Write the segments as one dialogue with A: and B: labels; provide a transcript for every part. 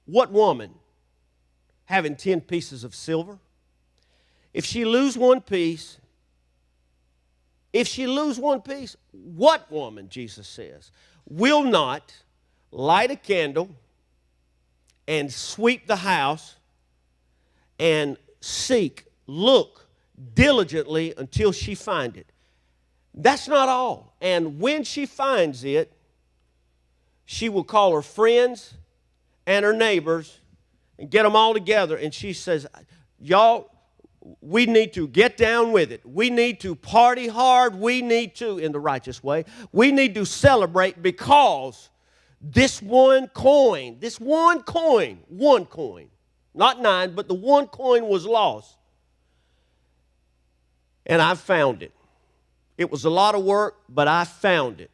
A: What woman, having 10 pieces of silver, if she lose one piece, what woman, Jesus says, will not light a candle and sweep the house and look diligently until she find it? That's not all. And when she finds it, she will call her friends and her neighbors and get them all together. And she says, y'all, we need to get down with it. We need to party hard. We need to, in the righteous way, we need to celebrate because this one coin, not 9, but the one coin was lost. And I found it. It was a lot of work, but I found it.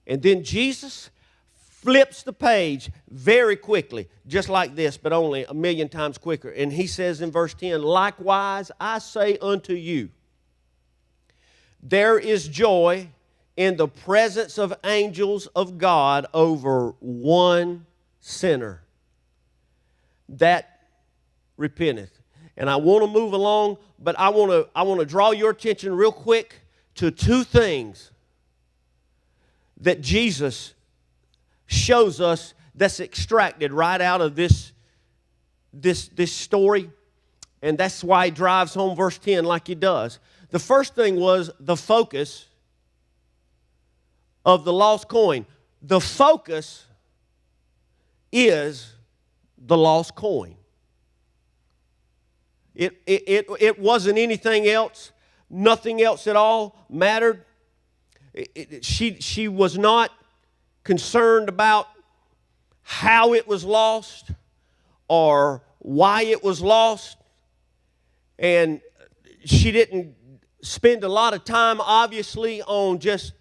A: And then Jesus flips the page very quickly, just like this, but only 1,000,000 times quicker. And he says in verse 10, likewise I say unto you, there is joy in the presence of angels of God over one sinner that repenteth. And I want to move along, but I want to draw your attention real quick to 2 things that Jesus shows us that's extracted right out of this story. And that's why he drives home verse 10 like he does. The first thing was the focus of the lost coin. The focus is the lost coin. It wasn't anything else. Nothing else at all mattered. She was not concerned about how it was lost or why it was lost. And she didn't spend a lot of time, obviously, on just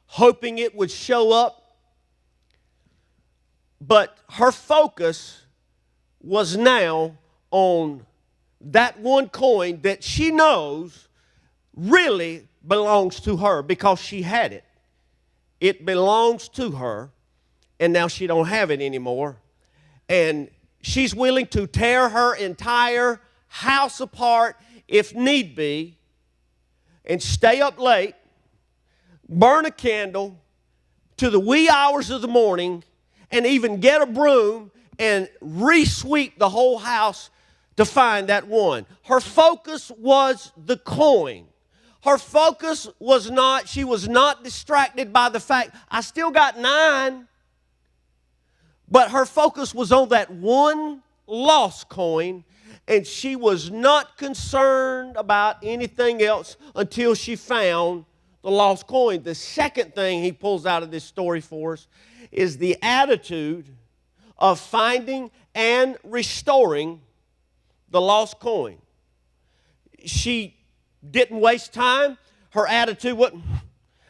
A: hoping it would show up. But her focus was now on that one coin that she knows really belongs to her because she had it. It belongs to her, and now she don't have it anymore. And she's willing to tear her entire house apart if need be, and stay up late, burn a candle to the wee hours of the morning, and even get a broom and re-sweep the whole house to find that one. Her focus was the coin. Her focus was not, she was not distracted by the fact, I still got 9. But her focus was on that one lost coin, and she was not concerned about anything else until she found the lost coin. The second thing he pulls out of this story for us is the attitude of finding and restoring the lost coin. She didn't waste time. Her attitude wasn't,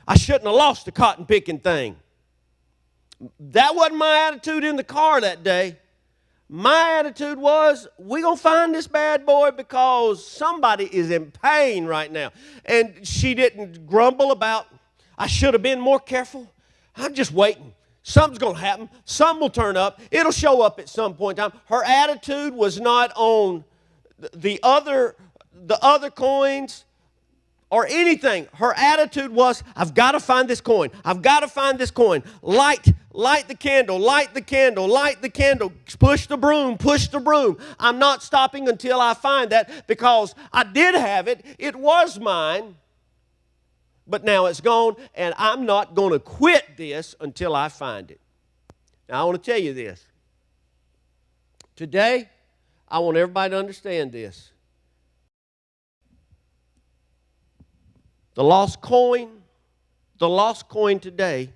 A: I shouldn't have lost the cotton picking thing. That wasn't my attitude in the car that day. My attitude was, we're going to find this bad boy because somebody is in pain right now. And she didn't grumble about, I should have been more careful. I'm just waiting. Something's going to happen. Something will turn up. It'll show up at some point in time. Her attitude was not on the other coins or anything. Her attitude was, I've got to find this coin. I've got to find this coin. Light the candle, light the candle, light the candle. Push the broom, push the broom. I'm not stopping until I find that because I did have it. It was mine. But now it's gone, and I'm not going to quit this until I find it. Now, I want to tell you this. Today, I want everybody to understand this. The lost coin today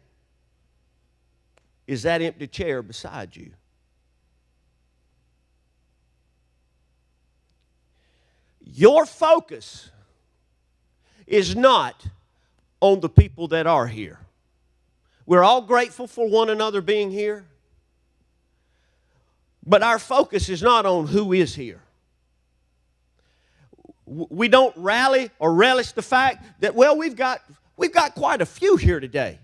A: is that empty chair beside you. Your focus is not on the people that are here. We're all grateful for one another being here, but our focus is not on who is here. We don't rally or relish the fact that, well, we've got quite a few here today.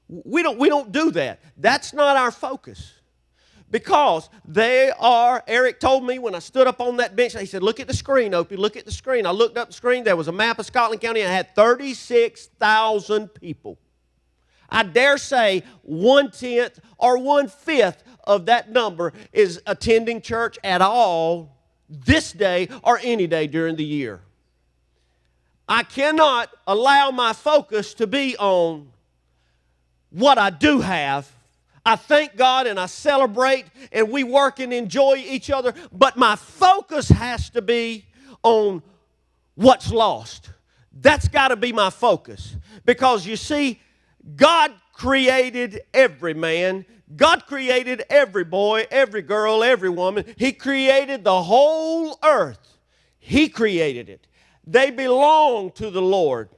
A: We don't do that. That's not our focus. Because they are, Eric told me when I stood up on that bench, he said, look at the screen, Opie, look at the screen. I looked up the screen, there was a map of Scotland County, and it had 36,000 people. I dare say 1/10 or 1/5 of that number is attending church at all this day or any day during the year. I cannot allow my focus to be on what I do have. I thank God and I celebrate and we work and enjoy each other, but my focus has to be on what's lost. That's got to be my focus. Because you see, God created every man. God created every boy, every girl, every woman. He created the whole earth. He created it. They belong to the Lord.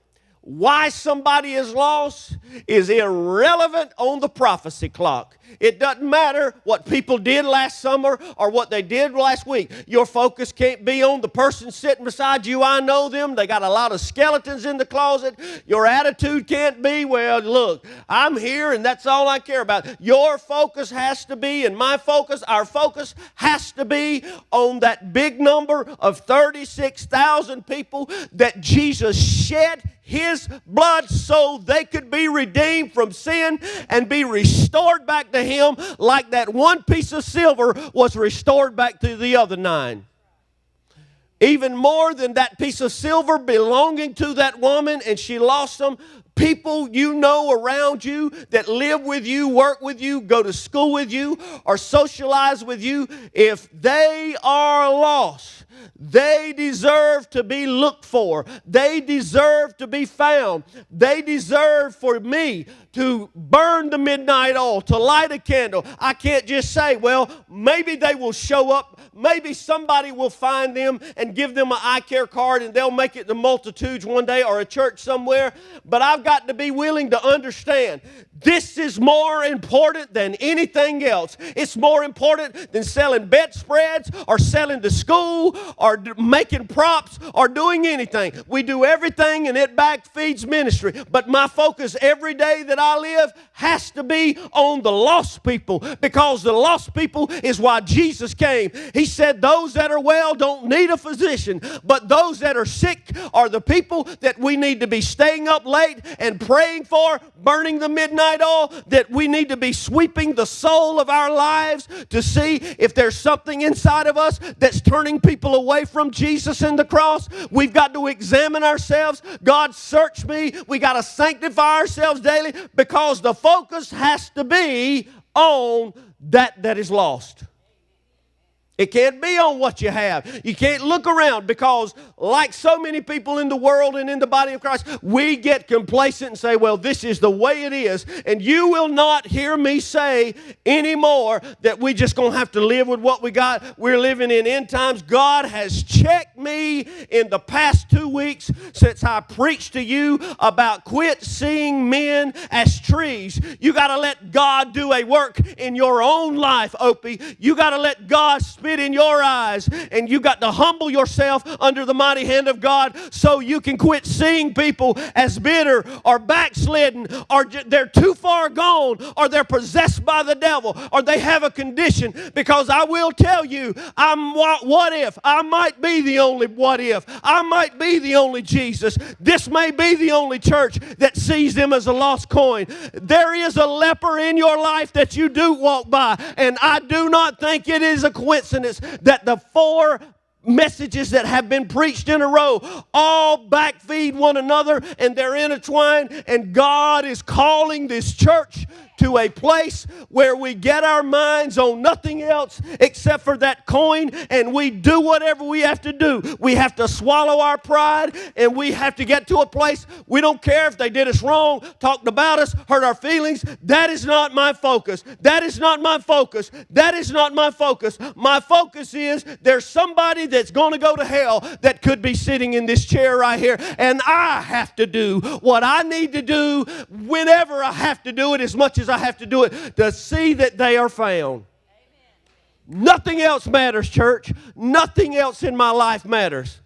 A: Why somebody is lost is irrelevant on the prophecy clock. It doesn't matter what people did last summer or what they did last week. Your focus can't be on the person sitting beside you. I know them. They got a lot of skeletons in the closet. Your attitude can't be, well, look, I'm here and that's all I care about. Your focus has to be, and my focus, our focus has to be on that big number of 36,000 people that Jesus shed His blood so they could be redeemed from sin and be restored back to Him like that one piece of silver was restored back to the other 9. Even more than that piece of silver belonging to that woman, and she lost them. People you know around you that live with you, work with you, go to school with you, or socialize with you, if they are lost, they deserve to be looked for. They deserve to be found. They deserve for me to burn the midnight oil, to light a candle. I can't just say, well, maybe they will show up. Maybe somebody will find them and give them an eye care card and they'll make it to multitudes one day or a church somewhere. But I've got to be willing to understand this is more important than anything else. It's more important than selling bedspreads or selling to school or making props or doing anything. We do everything and it back feeds ministry. But my focus every day that I live has to be on the lost people, because the lost people is why Jesus came. He said those that are well don't need a physician, but those that are sick are the people that we need to be staying up late and praying for, burning the midnight oil, that we need to be sweeping the soul of our lives to see if there's something inside of us that's turning people away from Jesus and the cross. We've got to examine ourselves. God, search me. We got to sanctify ourselves daily, because the focus has to be on that is lost. It can't be on what you have. You can't look around, because like so many people in the world and in the body of Christ, we get complacent and say, well, this is the way it is. And you will not hear me say anymore that we just going to have to live with what we got. We're living in end times. God has checked me in the past 2 weeks since I preached to you about quit seeing men as trees. You got to let God do a work in your own life, Opie. You got to let God spit in your eyes, and you got to humble yourself under the mighty hand of God so you can quit seeing people as bitter or backslidden, or they're too far gone, or they're possessed by the devil, or they have a condition. Because I will tell you, what if? I might be the only what if. I might be the only Jesus. This may be the only church that sees them as a lost coin. There is a leper in your life that you do walk by, and I do not think it is a coincidence that the 4 messages that have been preached in a row all backfeed one another, and they're intertwined, and God is calling this church to a place where we get our minds on nothing else except for that coin, and we do whatever we have to do. We have to swallow our pride, and we have to get to a place we don't care if they did us wrong, talked about us, hurt our feelings. That is not my focus. That is not my focus. That is not my focus. My focus is there's somebody that's going to go to hell that could be sitting in this chair right here, and I have to do what I need to do whenever I have to do it, as much as I have to do it, to see that they are found. Amen. Nothing else matters, church. Nothing else in my life matters.